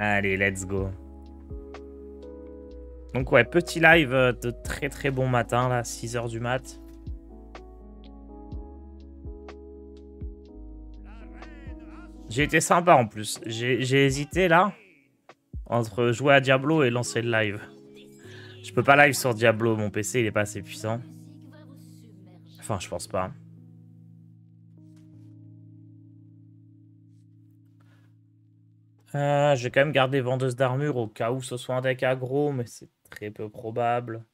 Allez, let's go. Donc ouais, petit live de très très bon matin, là, 6 h du mat. J'ai été sympa en plus. J'ai hésité là, entre jouer à Diablo et lancer le live. Je peux pas live sur Diablo, mon PC il est pas assez puissant. Enfin, je pense pas. Je vais quand même garder vendeuse d'armure au cas où ce soit un deck aggro, mais c'est très peu probable.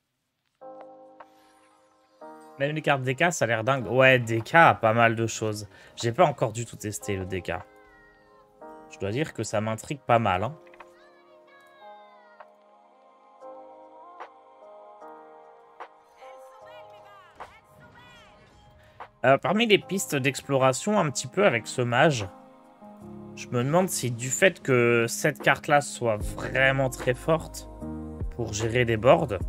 Même les cartes DK, ça a l'air dingue. Ouais, DK a pas mal de choses. J'ai pas encore du tout testé le DK. Je dois dire que ça m'intrigue pas mal. Hein. Parmi les pistes d'exploration un petit peu avec ce mage, je me demande si du fait que cette carte-là soit vraiment très forte pour gérer des boards,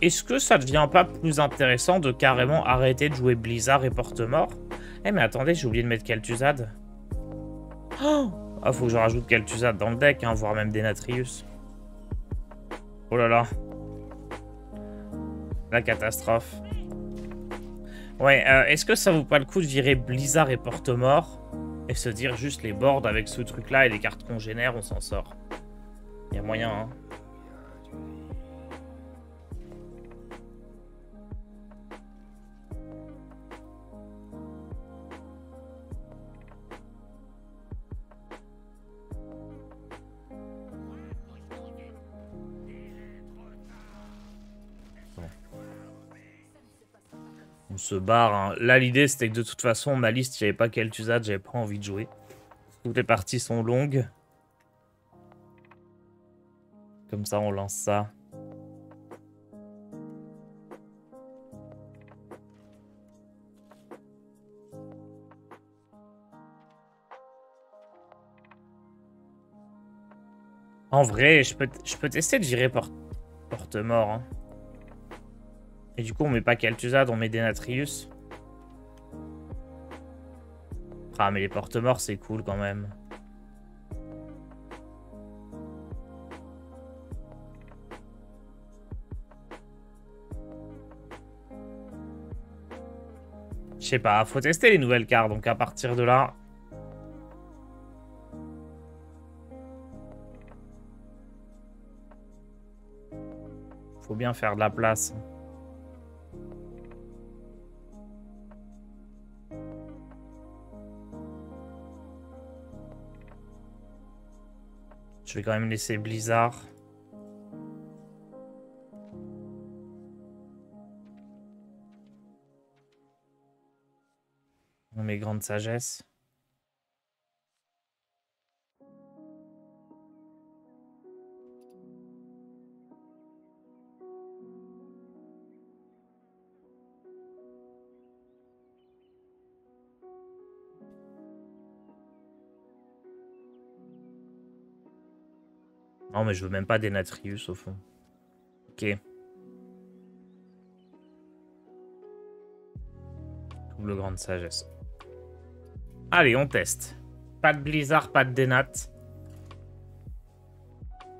est-ce que ça devient pas plus intéressant de carrément arrêter de jouer Blizzard et Porte-Mort? Eh mais attendez, j'ai oublié de mettre Kel'Thuzad. Oh ah, faut que je rajoute Kel'Thuzad dans le deck, hein, voire même Denatrius. Oh là là. La catastrophe. Ouais, est-ce que ça vaut pas le coup de virer Blizzard et Porte-Mort et se dire juste les boards avec ce truc-là et les cartes qu'on génère, on s'en sort? Il y a moyen, hein. On se barre. Hein. Là, l'idée, c'était que de toute façon, ma liste, j'avais pas Kel'Thuzad, j'avais pas envie de jouer. Toutes les parties sont longues. Comme ça, on lance ça. En vrai, je peux tester de virer Porte-Mort. Hein. Et du coup, on met pas Kel'Thuzad, on met Denatrius. Ah, mais les Porte-Morts, c'est cool quand même. Je sais pas, faut tester les nouvelles cartes, donc à partir de là... Faut bien faire de la place. Je vais quand même laisser Blizzard. On met Grande Sagesse. Non, mais je veux même pas Denatrius au fond. Ok. Double Grande Sagesse. Allez, on teste. Pas de Blizzard, pas de Denat.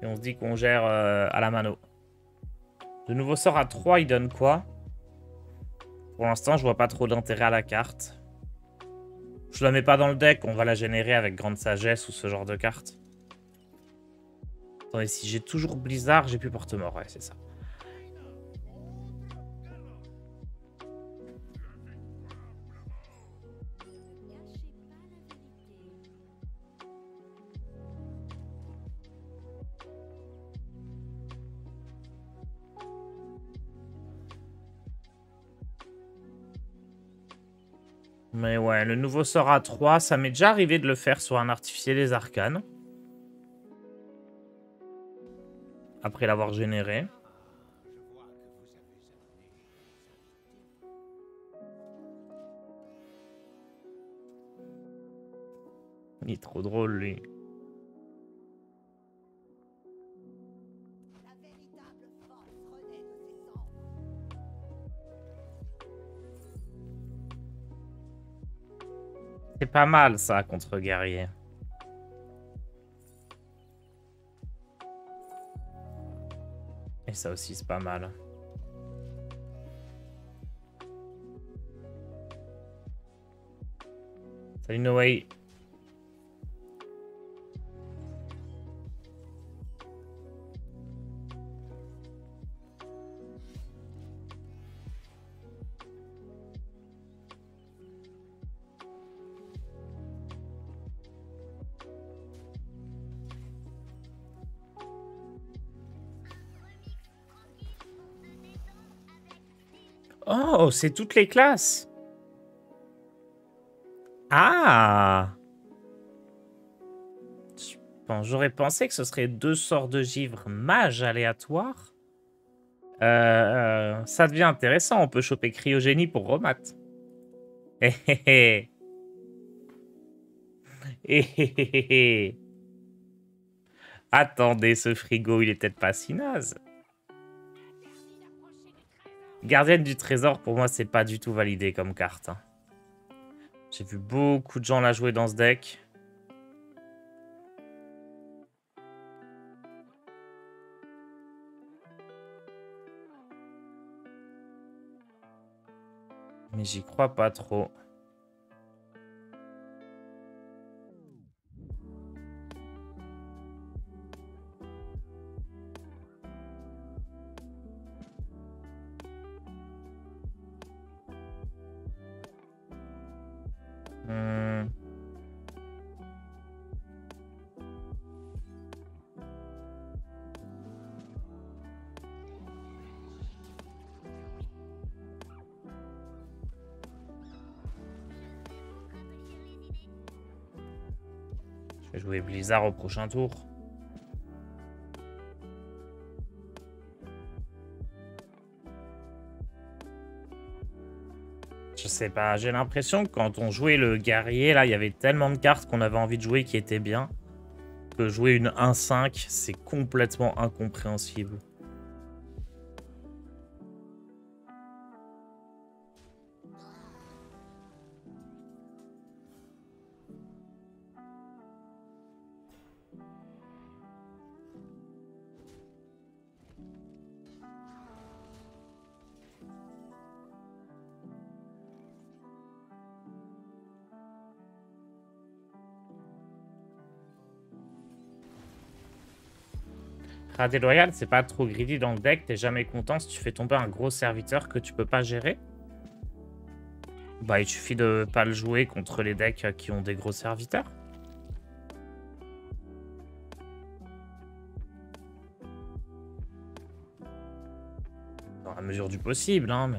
Et on se dit qu'on gère à la mano. De nouveau sort à 3, il donne quoi? Pour l'instant, je vois pas trop d'intérêt à la carte. Je la mets pas dans le deck, on va la générer avec Grande Sagesse ou ce genre de carte. Attendez, si j'ai toujours Blizzard, j'ai plus Porte-Mort, ouais, c'est ça. Mais ouais, le nouveau sort à 3, ça m'est déjà arrivé de le faire sur un artificier des arcanes. Après l'avoir généré. Il est trop drôle, lui. C'est pas mal, ça, contre guerrier. Et ça aussi, c'est pas mal. Salut Noé. Oh, c'est toutes les classes. Ah! Bon, j'aurais pensé que ce serait 2 sorts de givre mage aléatoires. Ça devient intéressant. On peut choper cryogénie pour Romat. Hé hé hé. Hé hé hé hé. Attendez, ce frigo, il est peut-être pas si naze. Gardienne du trésor, pour moi, c'est pas du tout validé comme carte. Hein. J'ai vu beaucoup de gens la jouer dans ce deck. Mais j'y crois pas trop. Je vais jouer Blizzard au prochain tour. Je sais pas, j'ai l'impression que quand on jouait le guerrier, là, il y avait tellement de cartes qu'on avait envie de jouer qui étaient bien. Que jouer une 1-5, c'est complètement incompréhensible. Radé loyal, c'est pas trop greedy dans le deck, t'es jamais content si tu fais tomber un gros serviteur que tu peux pas gérer. Bah, il suffit de pas le jouer contre les decks qui ont des gros serviteurs. Dans la mesure du possible, hein, mais...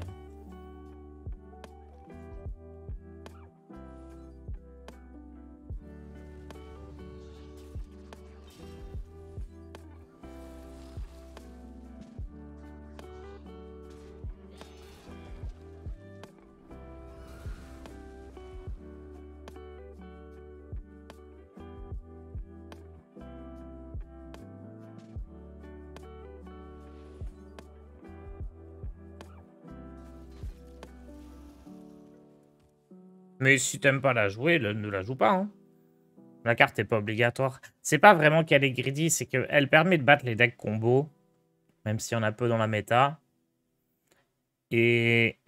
Mais si t'aimes pas la jouer, ne la joue pas. Hein. La carte est pas obligatoire. C'est pas vraiment qu'elle est greedy, c'est qu'elle permet de battre les decks combo. Même s'il y en a peu dans la méta. Et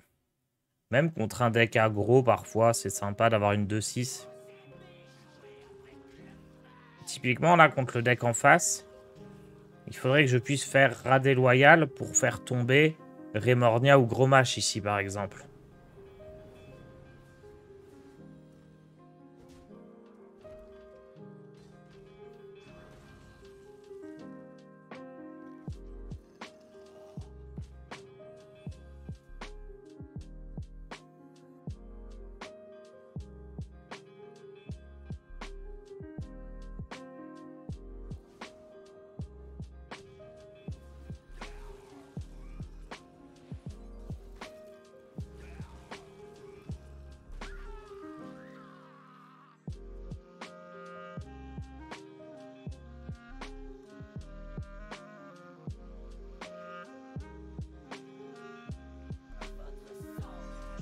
même contre un deck aggro, parfois, c'est sympa d'avoir une 2-6. Typiquement, là, contre le deck en face, il faudrait que je puisse faire Radé loyal pour faire tomber Remornia ou Grommash ici, par exemple.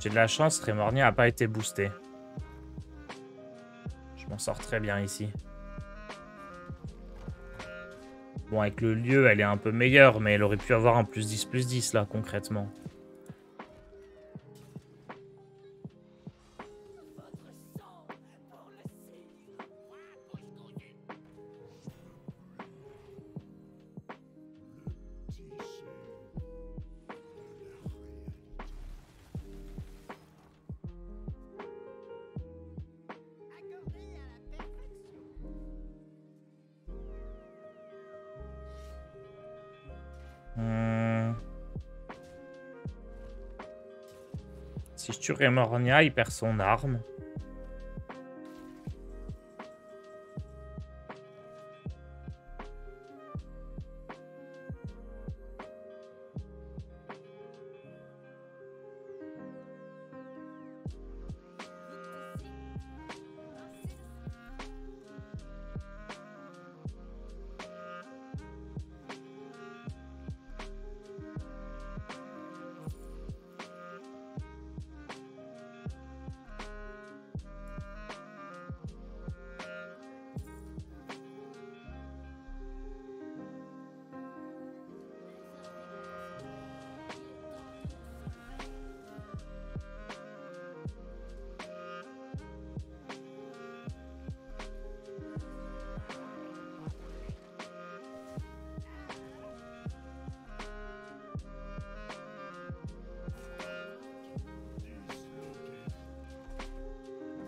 J'ai de la chance, Remornia n'a pas été boosté. Je m'en sors très bien ici. Bon, avec le lieu, elle est un peu meilleure, mais elle aurait pu avoir un +10/+10, là, concrètement. Si je tue Remornia, il perd son arme.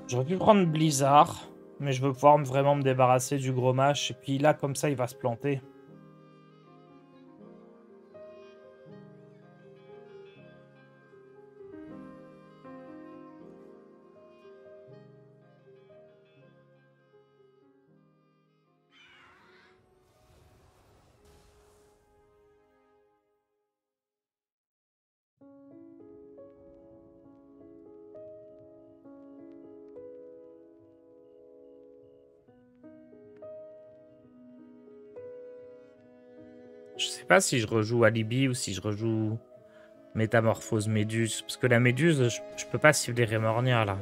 J'aurais pu prendre Blizzard, mais je veux pouvoir vraiment me débarrasser du gros mâche. Et puis là, comme ça, il va se planter. Je sais pas si je rejoue Alibi ou si je rejoue Métamorphose Méduse. Parce que la Méduse, je peux pas cibler Remornia, là.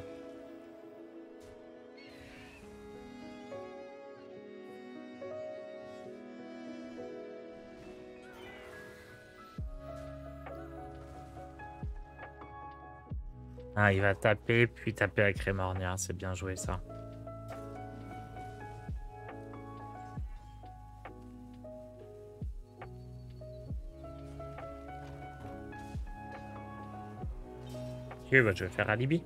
Ah, il va taper, puis taper avec Remornia. C'est bien joué, ça. Ok, bah, je vais faire Alibi.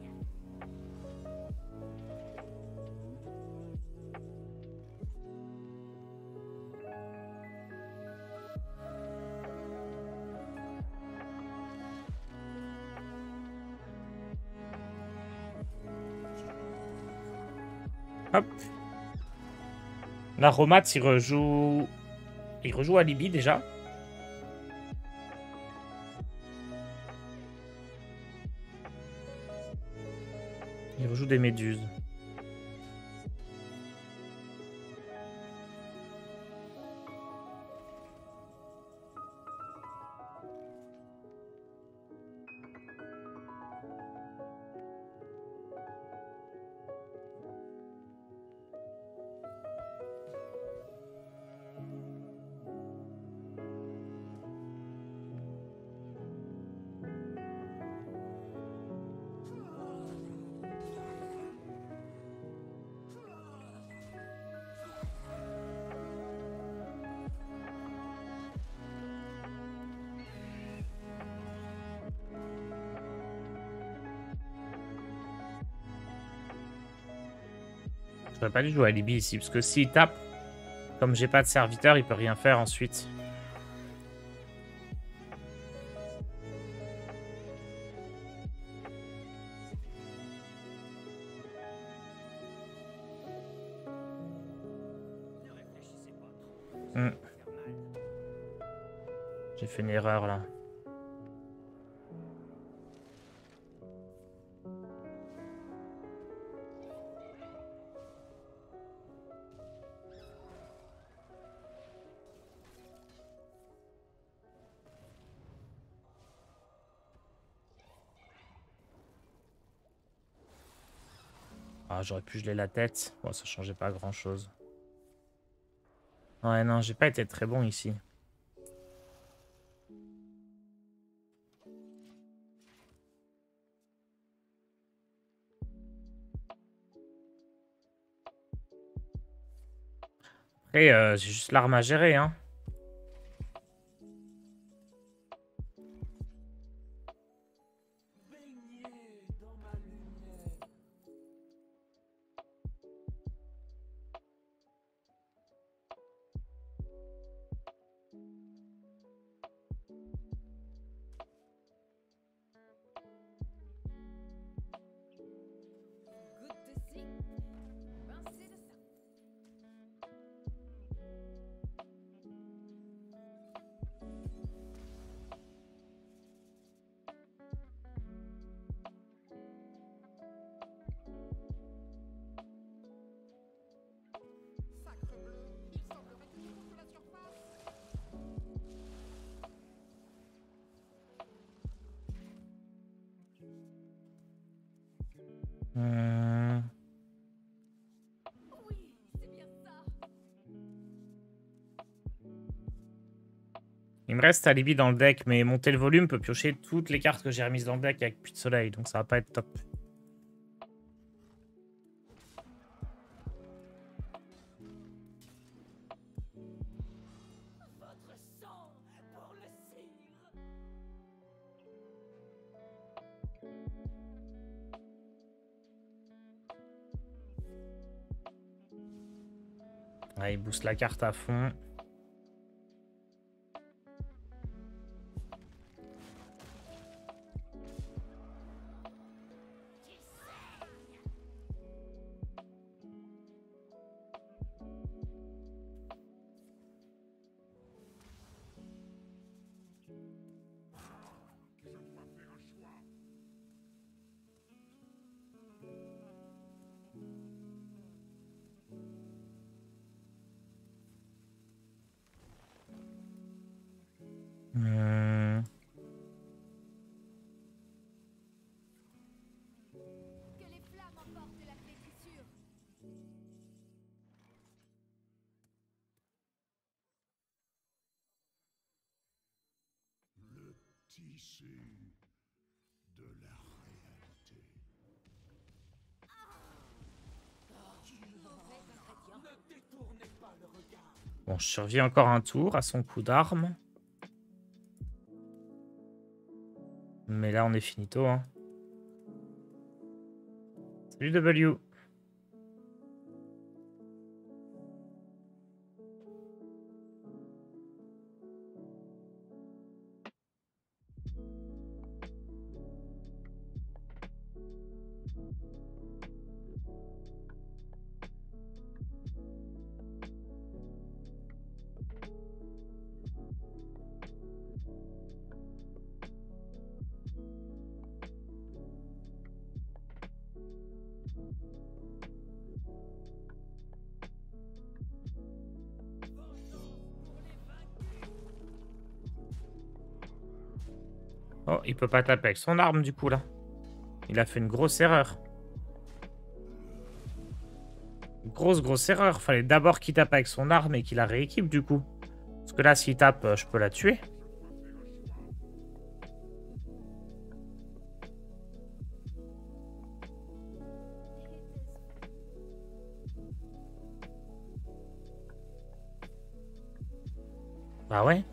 Hop. L'Aromat, il rejoue... Il rejoue Alibi, déjà. Il rejoue des méduses. J'aurais pas dû jouer Alibi ici, parce que s'il tape, comme j'ai pas de serviteur, il peut rien faire ensuite. J'ai fait une erreur, là. Ah, j'aurais pu geler la tête. Bon, ça changeait pas grand-chose. Ouais, non, j'ai pas été très bon ici. Après, j'ai juste l'arme à gérer, hein. Il me reste Alibi dans le deck, mais monter le volume peut piocher toutes les cartes que j'ai remises dans le deck avec Puits de Soleil, donc ça va pas être top. Ouais, il booste la carte à fond. Bon, je survis encore un tour à son coup d'arme. Mais là, on est finito. Hein. Salut W. Oh, il peut pas taper avec son arme du coup là. Il a fait une grosse erreur. Grosse erreur. Fallait d'abord qu'il tape avec son arme et qu'il la rééquipe du coup. Parce que là, s'il tape, je peux la tuer. Bah ouais.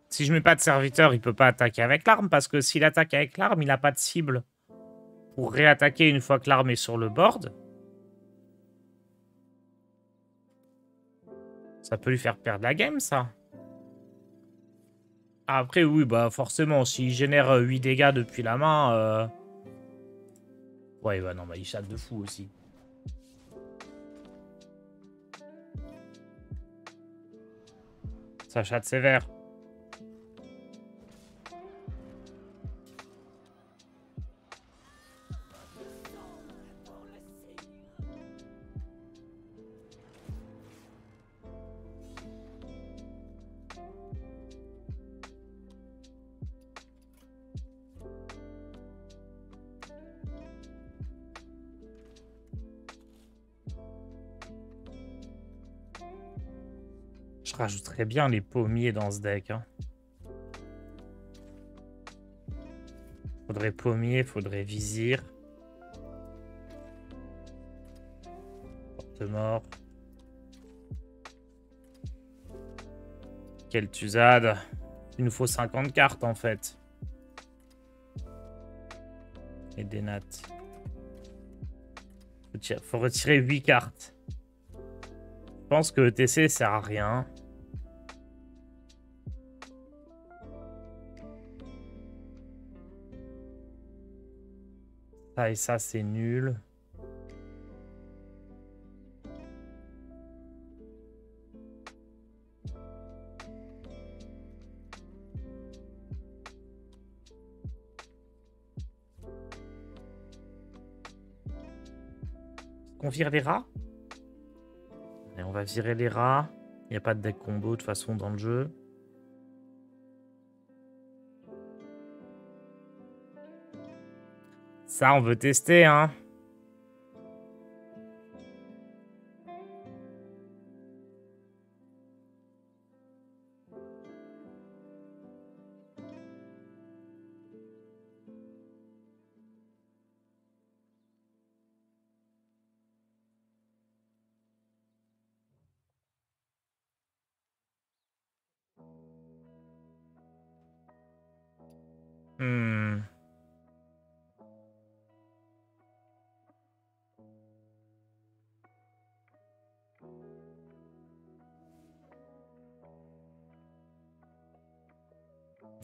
Si je mets pas de serviteur, il peut pas attaquer avec l'arme, parce que s'il attaque avec l'arme, il n'a pas de cible pour réattaquer une fois que l'arme est sur le board. Ça peut lui faire perdre la game, ça. Après, oui, bah forcément, s'il génère 8 dégâts depuis la main... Ouais, bah non, bah il chatte de fou aussi. Ça chatte sévère. Je rajouterais bien les pommiers dans ce deck. Hein. Faudrait pommier, faudrait vizir. Porte-mort. Kel'Thuzad. Il nous faut 50 cartes en fait. Et des nattes. Faut retirer 8 cartes. Je pense que TC sert à rien. Ça et ça, c'est nul. On vire les rats? Et on va virer les rats. Il n'y a pas de deck combo de toute façon dans le jeu. Ça, on veut tester, hein. Hmm.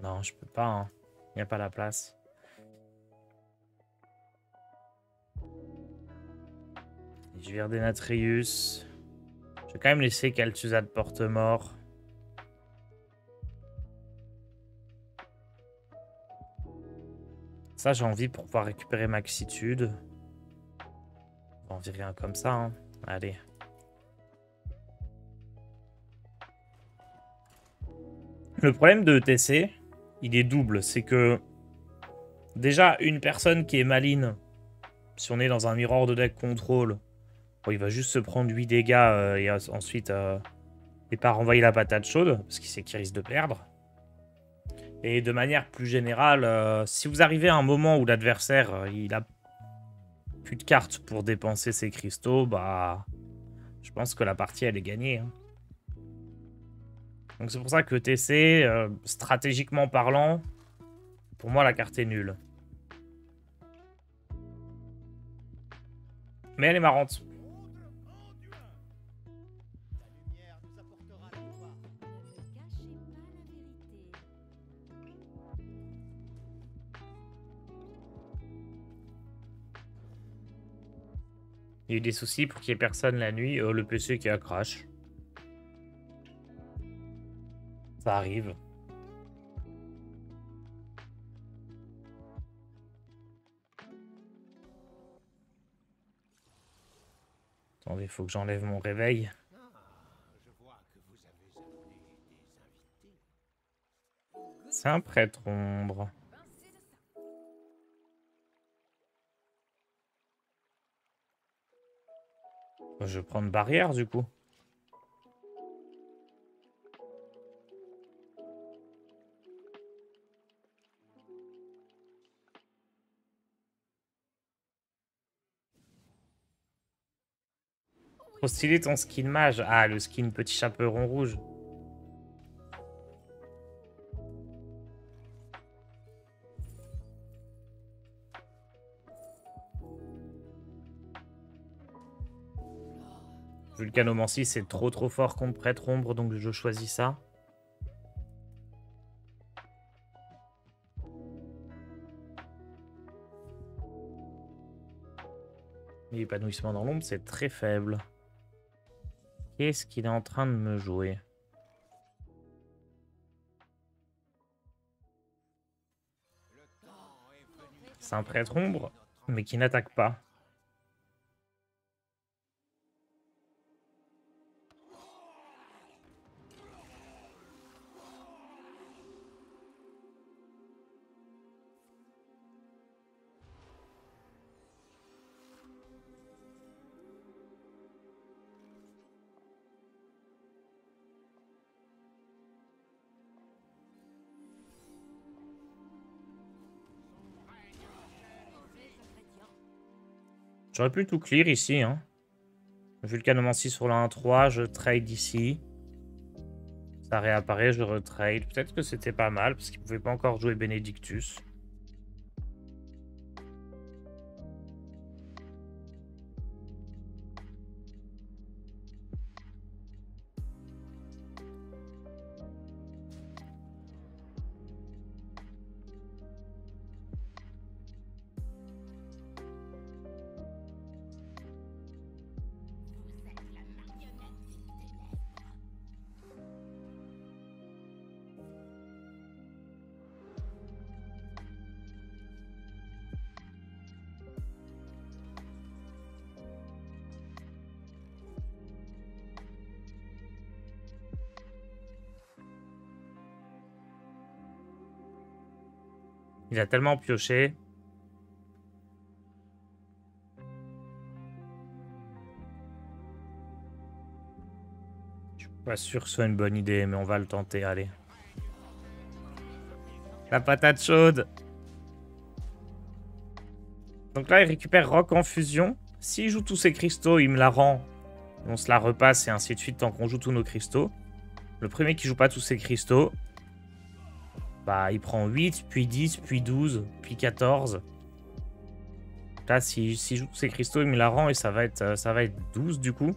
Non, je peux pas. Hein. Il n'y a pas la place. Je vire des Natrius. Je vais quand même laisser Kel'Thuzad porte-mort. Ça, j'ai envie pour pouvoir récupérer Maxitude. On va en virer un comme ça. Hein. Allez. Le problème de TC, il est double. C'est que déjà, une personne qui est maline, si on est dans un miroir de deck contrôle, bon, il va juste se prendre 8 dégâts et ensuite et pas renvoyer la patate chaude, parce qu'il sait qu'il risque de perdre. Et de manière plus générale, si vous arrivez à un moment où l'adversaire il a plus de cartes pour dépenser ses cristaux, bah je pense que la partie elle est gagnée. Hein. Donc c'est pour ça que TC, stratégiquement parlant, pour moi la carte est nulle. Mais elle est marrante. Il y a eu des soucis pour qu'il n'y ait personne la nuit. Le PC qui a crash. Ça arrive. Attendez, il faut que j'enlève mon réveil. C'est un prêtre ombre. Je vais prendre barrière du coup. Trop stylé ton skin mage. Ah, le skin petit chaperon rouge. Vulcanomancie, c'est trop fort contre Prêtre Ombre, donc je choisis ça. Épanouissement dans l'ombre, c'est très faible. Qu'est-ce qu'il est en train de me jouer? C'est un Prêtre Ombre, mais qui n'attaque pas. J'aurais pu tout clear ici, hein. Vulcanomancie sur la 1-3, je trade ici. Ça réapparaît, je retrade. Peut-être que c'était pas mal, parce qu'il pouvait pas encore jouer Benedictus. Il a tellement pioché. Je suis pas sûr que ce soit une bonne idée, mais on va le tenter, allez. La patate chaude. Donc là, il récupère Roc en fusion. S'il joue tous ses cristaux, il me la rend. On se la repasse et ainsi de suite tant qu'on joue tous nos cristaux. Le premier qui joue pas tous ses cristaux, bah il prend 8, puis 10, puis 12, puis 14. Là, s'il joue tous ses cristaux, il me la rend et ça va être 12 du coup.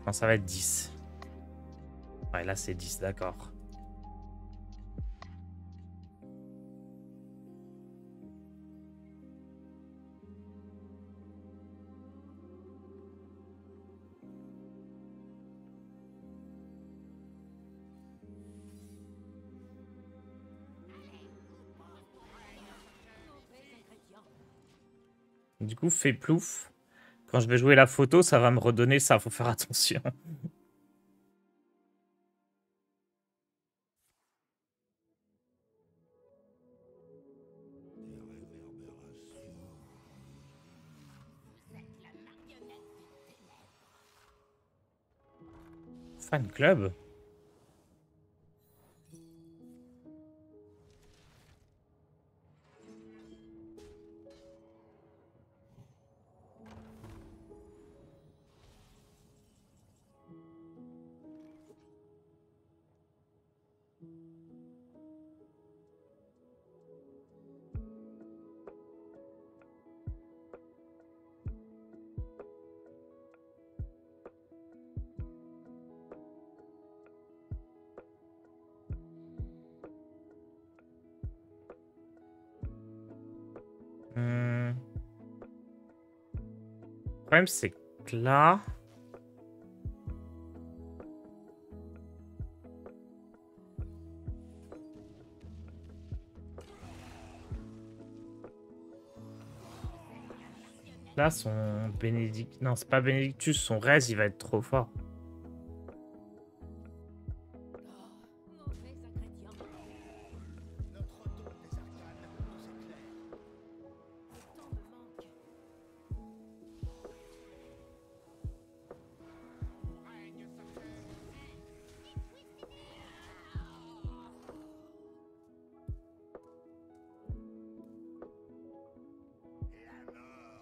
Non, ça va être 10. Ouais, là c'est 10, d'accord. Du coup, fait plouf. Quand je vais jouer la photo, ça va me redonner ça. Faut faire attention. Fan club. Le problème, c'est que là... Là, son Bénédicte... Non, c'est pas Bénédictus. Son Rez, il va être trop fort.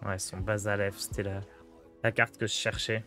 Ouais, son Bazalef, c'était la carte que je cherchais.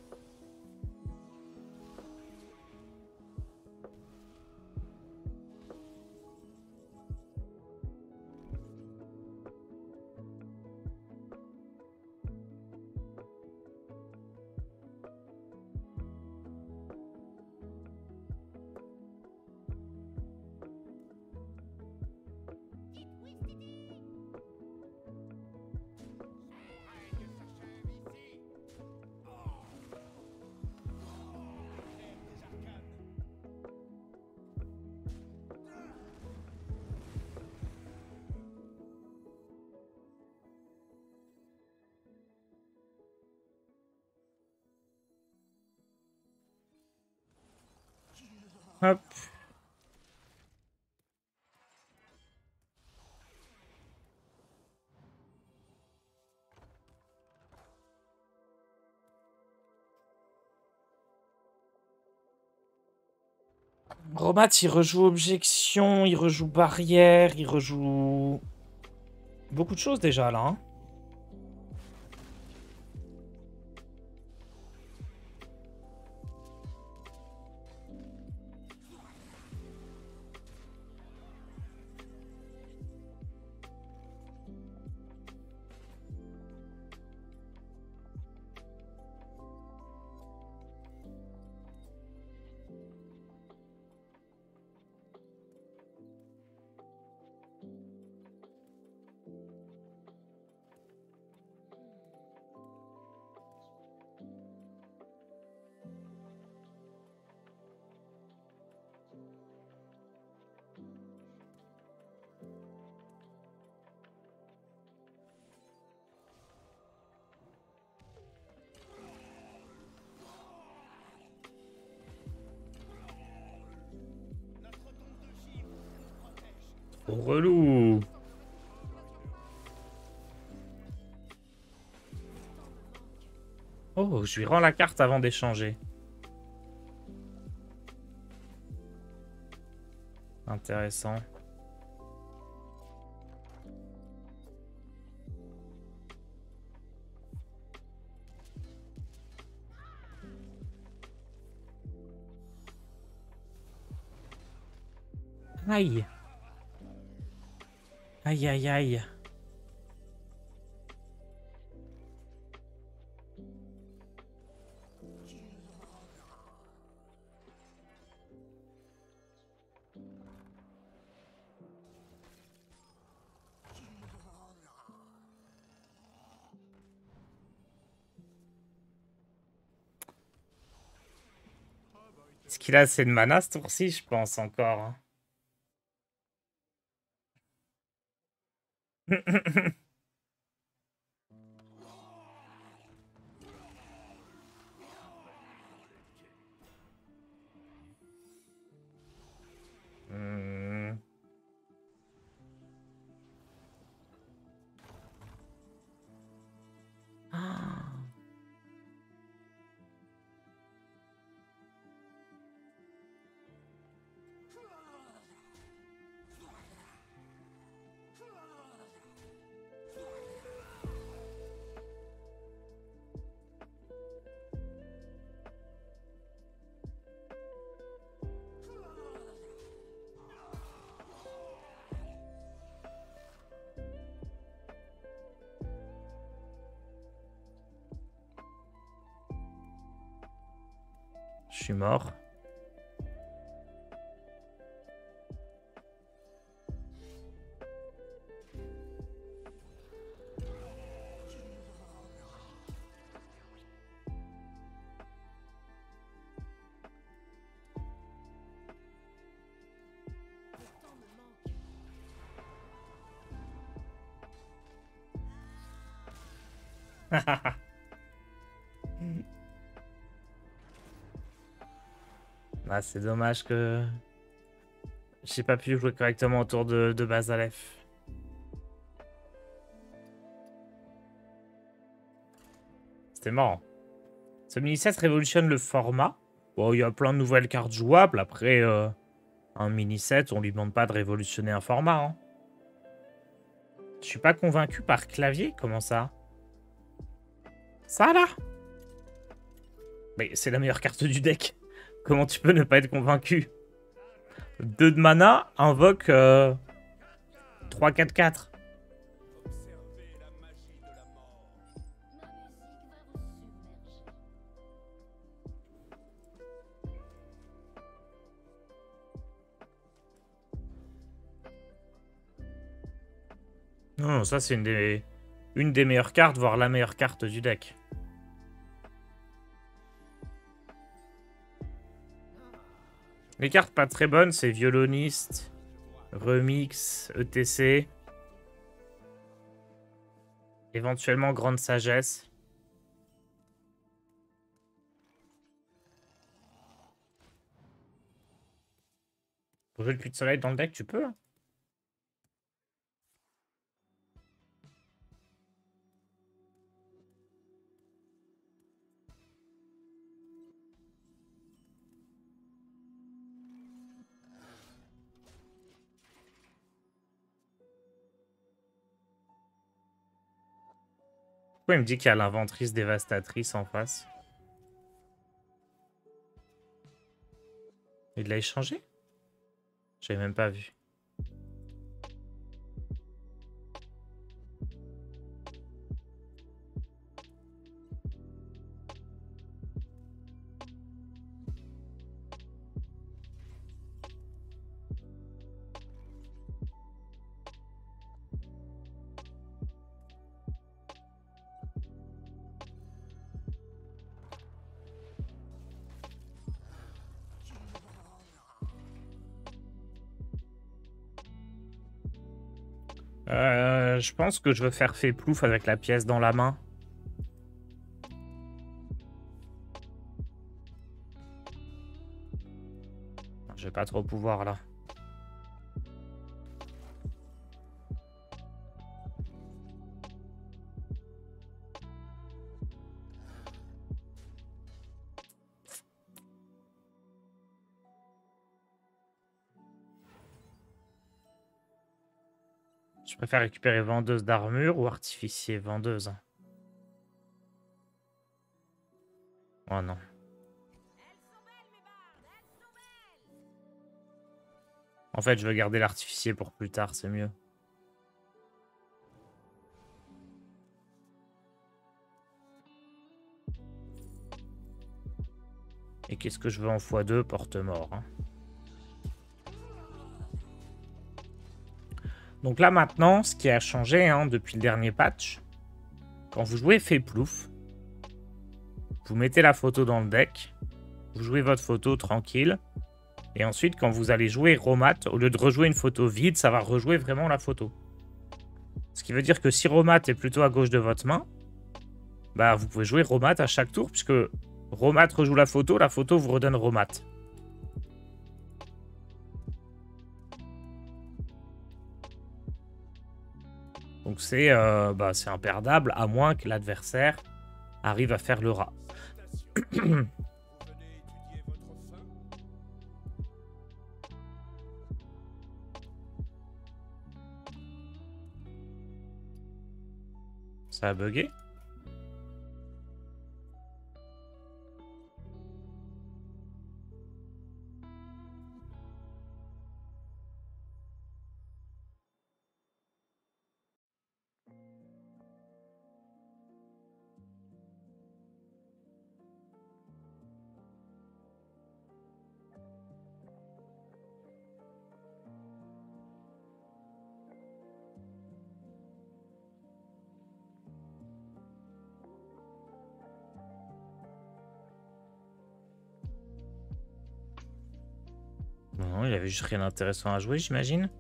Hop. Romat, il rejoue objection, il rejoue barrière, il rejoue... beaucoup de choses déjà là. Hein. Trop relou. Oh, je lui rends la carte avant d'échanger. Intéressant. Aïe. Aïe, aïe, aïe. Est-ce qu'il a assez de mana ce tour-ci, je pense encore. Hein. Hmm. Ah. Je suis mort. Ah, c'est dommage que j'ai pas pu jouer correctement autour de Bazalef. C'était marrant. Ce mini-set révolutionne le format. Bon, il y a plein de nouvelles cartes jouables. Après, un mini-set, on lui demande pas de révolutionner un format. Hein. Je suis pas convaincu par clavier. Comment ça? Ça, là? Mais c'est la meilleure carte du deck. Comment tu peux ne pas être convaincu? 2 de mana, invoque 3-4-4. Non, ça c'est une des meilleures cartes, voire la meilleure carte du deck. Les cartes pas très bonnes, c'est Violoniste, Remix, ETC. Éventuellement Grande Sagesse. Pour jouer le puits de soleil dans le deck, tu peux, hein. Pourquoi il me dit qu'il y a l'inventrice dévastatrice en face? Il l'a échangé? J'avais même pas vu. Je pense que je veux faire fait plouf avec la pièce dans la main. Je vais pas trop pouvoir là. Je préfère récupérer vendeuse d'armure ou artificier vendeuse. Oh non. En fait, je veux garder l'artificier pour plus tard, c'est mieux. Et qu'est-ce que je veux en x2? Porte-mort. Hein. Donc là, maintenant, ce qui a changé hein, depuis le dernier patch, quand vous jouez fait plouf, vous mettez la photo dans le deck, vous jouez votre photo tranquille, et ensuite, quand vous allez jouer Romat, au lieu de rejouer une photo vide, ça va rejouer vraiment la photo. Ce qui veut dire que si Romat est plutôt à gauche de votre main, bah vous pouvez jouer Romat à chaque tour, puisque Romat rejoue la photo vous redonne Romat. Donc c'est imperdable, à moins que l'adversaire arrive à faire le rat. Ça a bugué? Non, il avait juste rien d'intéressant à jouer, j'imagine.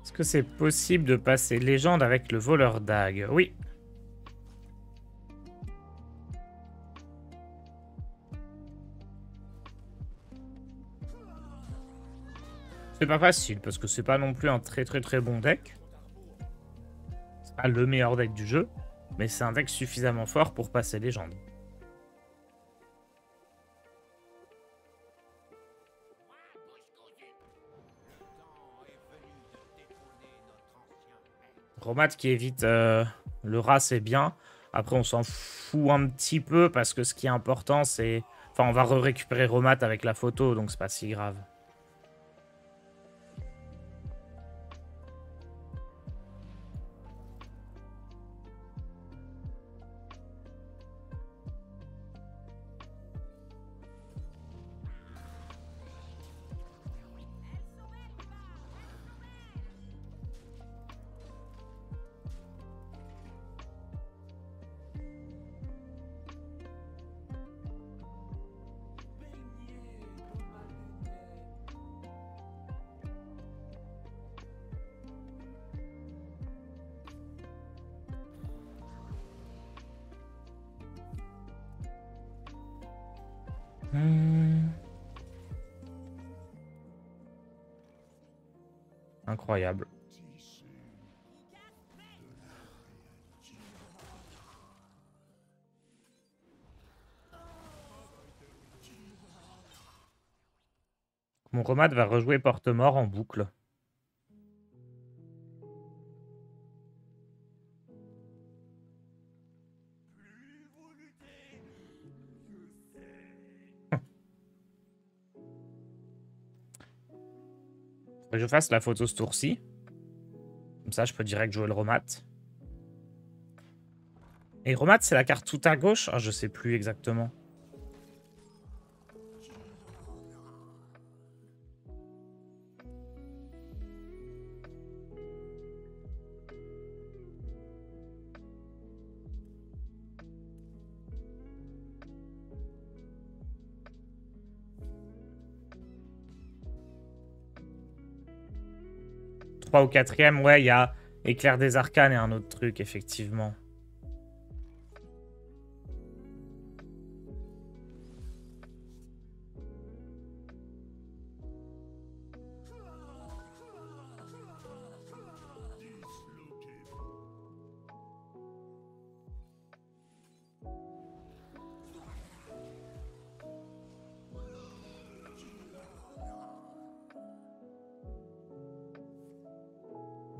Est-ce que c'est possible de passer légende avec le voleur dague? Oui. C'est pas facile, parce que c'est pas non plus un très bon deck. C'est pas le meilleur deck du jeu, mais c'est un deck suffisamment fort pour passer légende. Romat qui évite le rat, c'est bien. Après, on s'en fout un petit peu, parce que ce qui est important, c'est... Enfin, on va récupérer Romat avec la photo, donc c'est pas si grave. Incroyable. Mon Romad va rejouer Porte-Mort en boucle. Faut que je fasse la photo ce tour-ci. Comme ça, je peux direct jouer le Romat. Et Romat, c'est la carte tout à gauche? Ah, je sais plus exactement. Ou 4e, ouais, il y a Éclair des Arcanes et un autre truc, effectivement.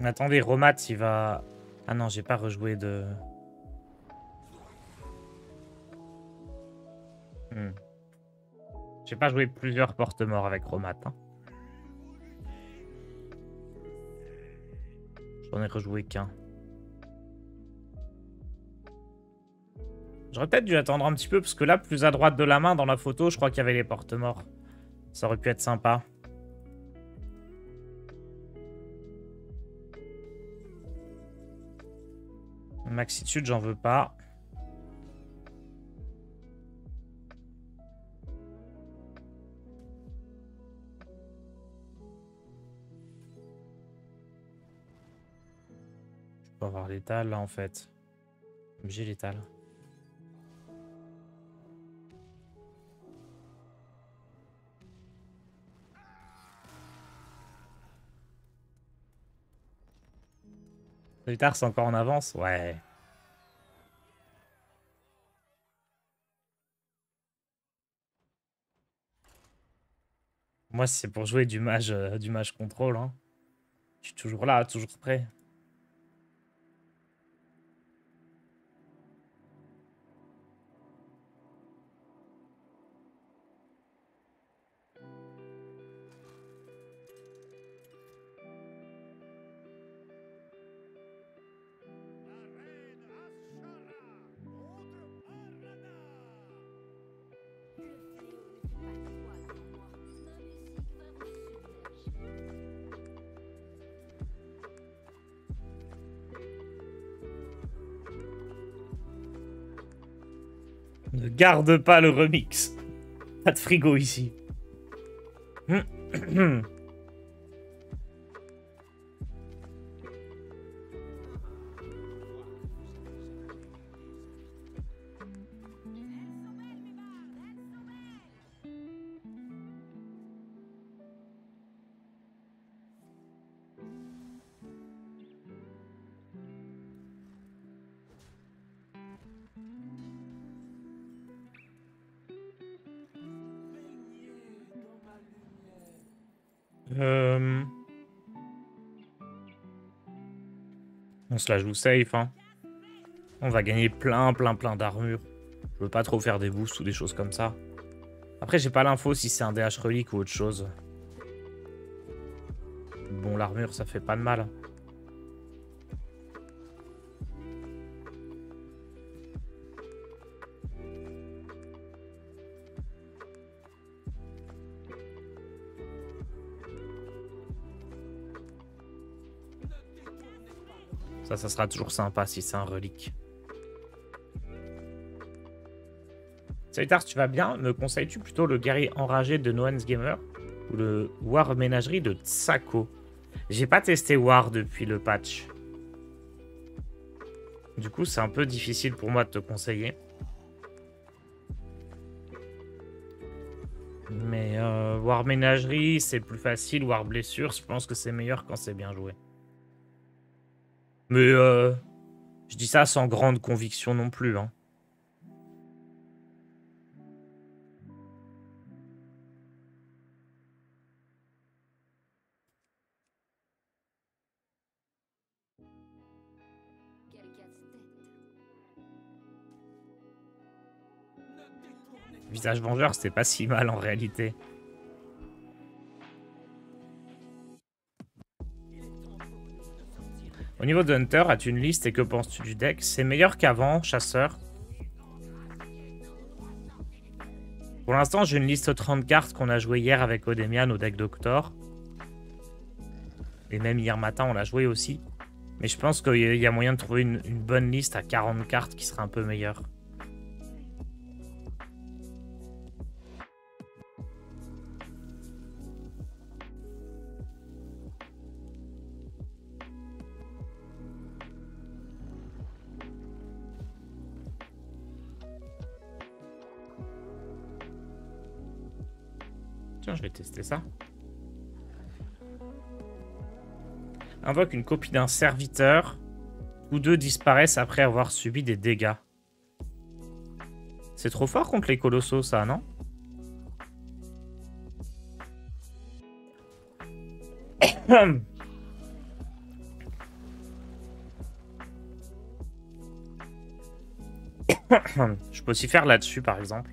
Attendez, Romat, il va... Ah non, j'ai pas rejoué de... J'ai pas joué plusieurs porte-morts avec Romat. Hein. J'en ai rejoué qu'un. J'aurais peut-être dû attendre un petit peu, parce que là, plus à droite de la main, dans la photo, je crois qu'il y avait les porte-morts. Ça aurait pu être sympa. Maxitude, j'en veux pas. Je peux avoir l'étal là en fait. J'ai l'étal. L'étal c'est encore en avance? Ouais. Moi, si c'est pour jouer du mage contrôle. Hein. Je suis toujours là, toujours prêt. Ne garde pas le remix. Pas de frigo ici. On se la joue safe, hein. On va gagner plein d'armure. Je veux pas trop faire des boosts ou des choses comme ça. Après, j'ai pas l'info si c'est un DH relique ou autre chose. Bon, l'armure, ça fait pas de mal. Ça sera toujours sympa si c'est un relique. Salut Tars, tu vas bien? Me conseilles-tu plutôt le guerrier enragé de Noans Gamer ou le War Ménagerie de Tsako? J'ai pas testé War depuis le patch. Du coup, c'est un peu difficile pour moi de te conseiller. Mais War Ménagerie, c'est plus facile. War Blessure, je pense que c'est meilleur quand c'est bien joué. Mais je dis ça sans grande conviction non plus. Hein. Visage Vengeur, c'était pas si mal en réalité. Au niveau de Hunter, as-tu une liste et que penses-tu du deck? C'est meilleur qu'avant, Chasseur. Pour l'instant, j'ai une liste 30 cartes qu'on a joué hier avec Odemian au deck Doctor. Et même hier matin, on l'a joué aussi. Mais je pense qu'il y a moyen de trouver une bonne liste à 40 cartes qui serait un peu meilleure. Tiens, je vais tester ça. Invoque une copie d'un serviteur. Tous deux disparaissent après avoir subi des dégâts. C'est trop fort contre les colossaux, ça, non? Je peux aussi faire là-dessus, par exemple.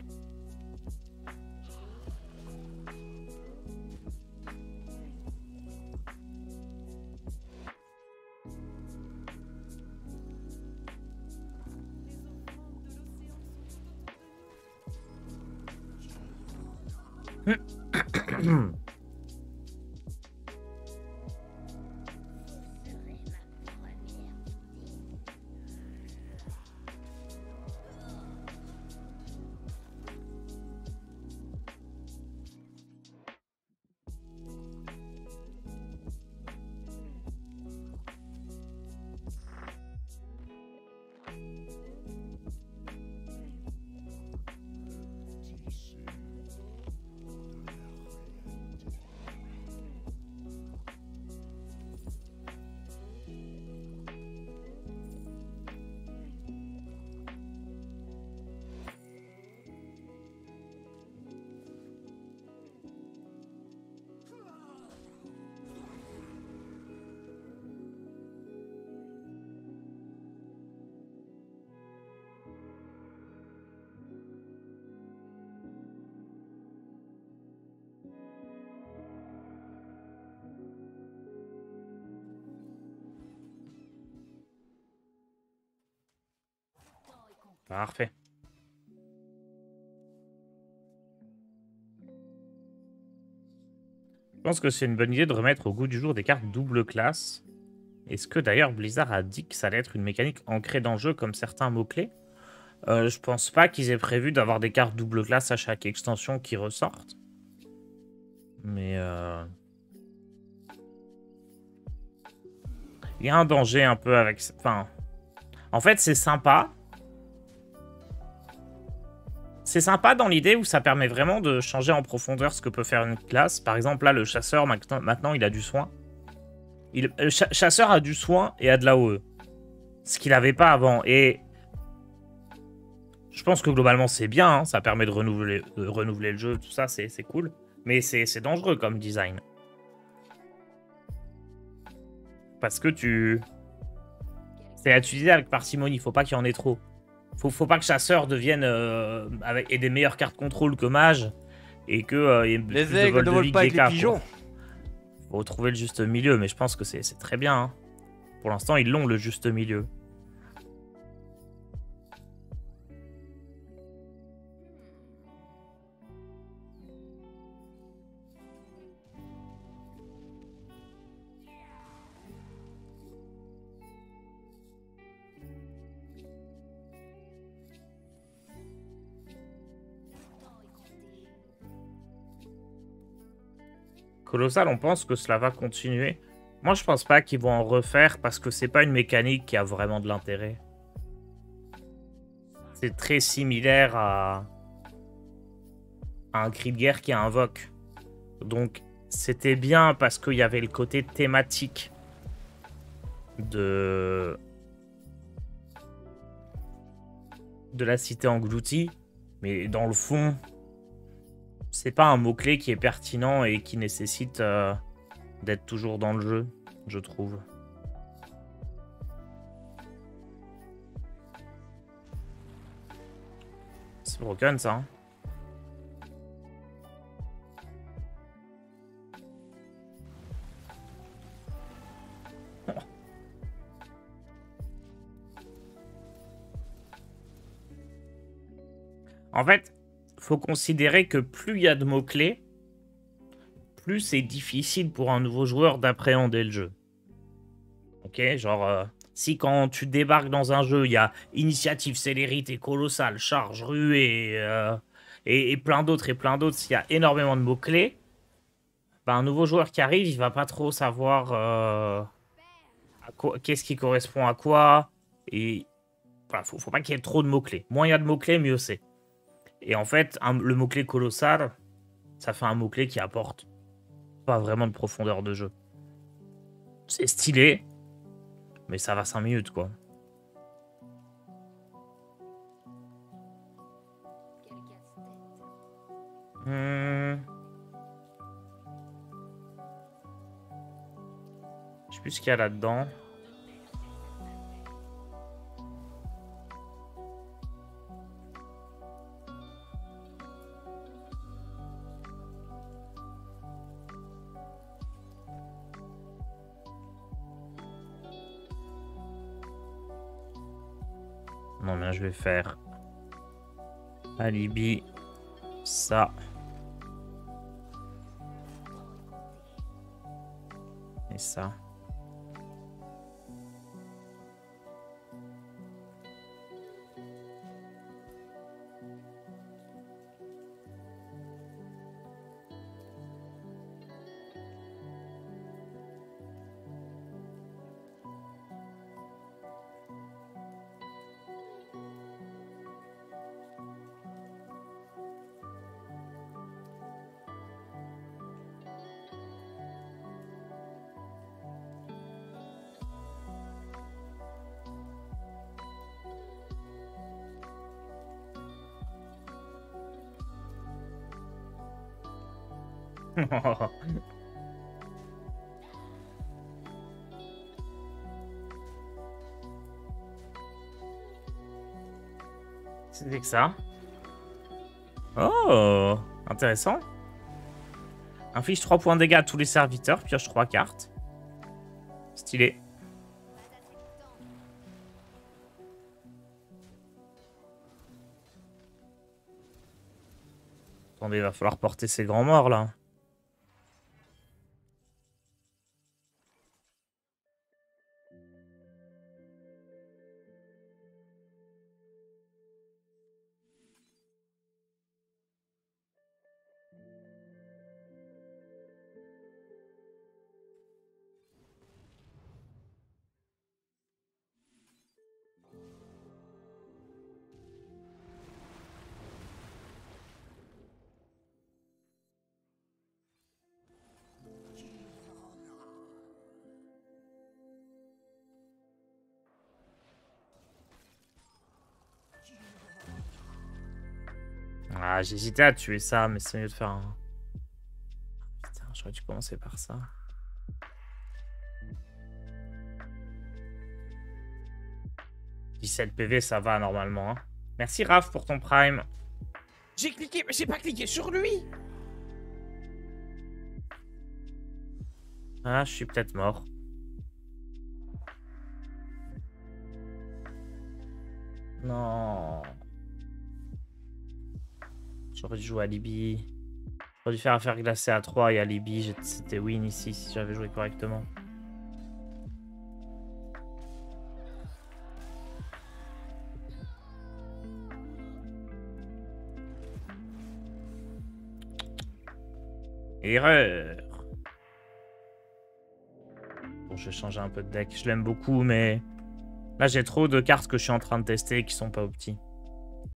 Parfait. Je pense que c'est une bonne idée de remettre au goût du jour des cartes double classe. Est-ce que d'ailleurs Blizzard a dit que ça allait être une mécanique ancrée dans le jeu comme certains mots-clés? Je pense pas qu'ils aient prévu d'avoir des cartes double classe à chaque extension qui ressortent. Mais il y a un danger un peu avec... Enfin, en fait, c'est sympa. C'est sympa dans l'idée où ça permet vraiment de changer en profondeur ce que peut faire une classe. Par exemple, là, le chasseur, maintenant, il a du soin. Chasseur a du soin et a de l'AOE. Ce qu'il n'avait pas avant. Et je pense que globalement, c'est bien. Hein. Ça permet de renouveler le jeu, tout ça, c'est cool. Mais c'est dangereux comme design. Parce que c'est à utiliser avec parcimonie. Faut pas qu'il y en ait trop. Faut pas que chasseur devienne ait des meilleures cartes contrôle que mage et que les aigles ne volent pas avec les pigeons. Faut trouver le juste milieu, mais je pense que c'est très bien. Hein. Pour l'instant, ils l'ont le juste milieu. Colossal, on pense que cela va continuer. Moi, je pense pas qu'ils vont en refaire parce que c'est pas une mécanique qui a vraiment de l'intérêt. C'est très similaire à un cri de guerre qui invoque. Donc c'était bien parce qu'il y avait le côté thématique de la cité engloutie. Mais dans le fond, c'est pas un mot-clé qui est pertinent et qui nécessite d'être toujours dans le jeu, je trouve. C'est broken ça. Hein. En fait, faut considérer que plus il y a de mots-clés, plus c'est difficile pour un nouveau joueur d'appréhender le jeu. Ok, genre, si quand tu débarques dans un jeu, il y a initiative, célérité, colossale, charge, ruée, et plein d'autres, s'il y a énormément de mots-clés, bah, un nouveau joueur qui arrive, il va pas trop savoir qu'est-ce qui correspond à quoi, et voilà, faut pas qu'il y ait trop de mots-clés. Moins il y a de mots-clés, mieux c'est. Et en fait, le mot-clé colossal, ça fait un mot-clé qui apporte pas vraiment de profondeur de jeu. C'est stylé, mais ça va 5 minutes, quoi. Je sais plus ce qu'il y a là-dedans. Non, mais je vais faire alibi, ça. Et ça. C'était que ça. Oh, intéressant. Inflige 3 points de dégâts à tous les serviteurs, pioche 3 cartes. Stylé. Attendez, il va falloir porter ces grands morts là. Ah, j'hésitais à tuer ça, mais c'est mieux de faire un... Putain, j'aurais dû commencer par ça. « 17 PV, ça va normalement. Hein. Merci Raph pour ton prime. J'ai cliqué, mais j'ai pas cliqué sur lui. Ah, je suis peut-être mort. Non. J'aurais dû jouer à Libye. J'aurais dû faire affaire glacée à 3 et à Libye. C'était win ici si j'avais joué correctement. Erreur. Bon, je vais changer un peu de deck. Je l'aime beaucoup, mais là, j'ai trop de cartes que je suis en train de tester qui sont pas opti.